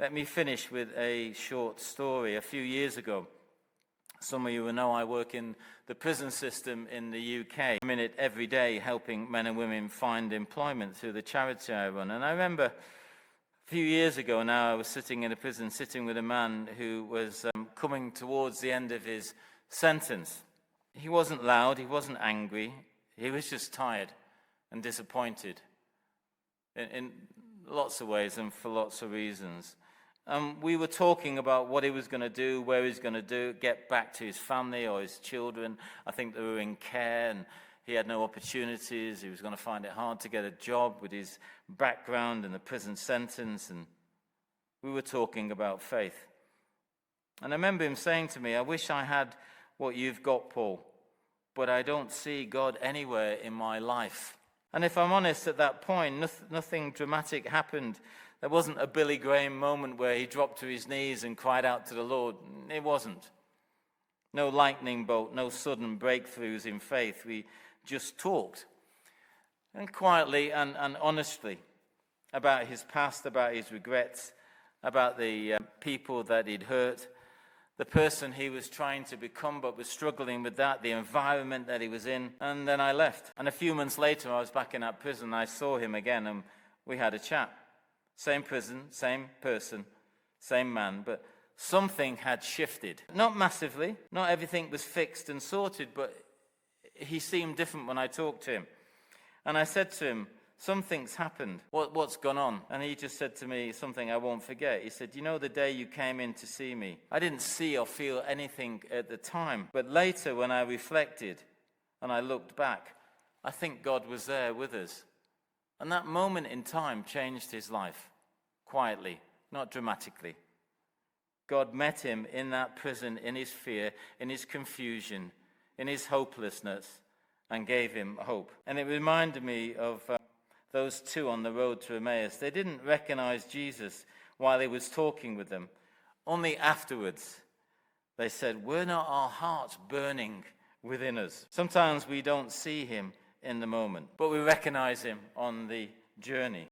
Let me finish with a short story. A few years ago, some of you will know I work in the prison system in the UK. I'm in it every day helping men and women find employment through the charity I run. And I remember a few years ago now, I was sitting in a prison, sitting with a man who was coming towards the end of his sentence. He wasn't loud, he wasn't angry, he was just tired and disappointed in lots of ways and for lots of reasons. We were talking about what he was going to do, where he was going to get back to his family or his children. I think they were in care and he had no opportunities. He was going to find it hard to get a job with his background and the prison sentence. And we were talking about faith. And I remember him saying to me, I wish I had what you've got, Paul, but I don't see God anywhere in my life. And if I'm honest, at that point, nothing dramatic happened. There wasn't a Billy Graham moment where he dropped to his knees and cried out to the Lord. It wasn't. No lightning bolt, no sudden breakthroughs in faith. We just talked, and quietly and honestly, about his past, about his regrets, about the people that he'd hurt, the person he was trying to become but was struggling with that, the environment that he was in. And then I left. And a few months later, I was back in that prison. I saw him again, and we had a chat. Same prison, same person, same man, but something had shifted. Not massively, not everything was fixed and sorted, but he seemed different when I talked to him. And I said to him, something's happened. What's gone on? And he just said to me something I won't forget. He said, you know, the day you came in to see me, I didn't see or feel anything at the time, but later when I reflected and I looked back, I think God was there with us. And that moment in time changed his life, quietly, not dramatically. God met him in that prison, in his fear, in his confusion, in his hopelessness, and gave him hope. And it reminded me of those two on the road to Emmaus. They didn't recognize Jesus while he was talking with them. Only afterwards, they said, were not our hearts burning within us? Sometimes we don't see him in the moment, but we recognize him on the journey.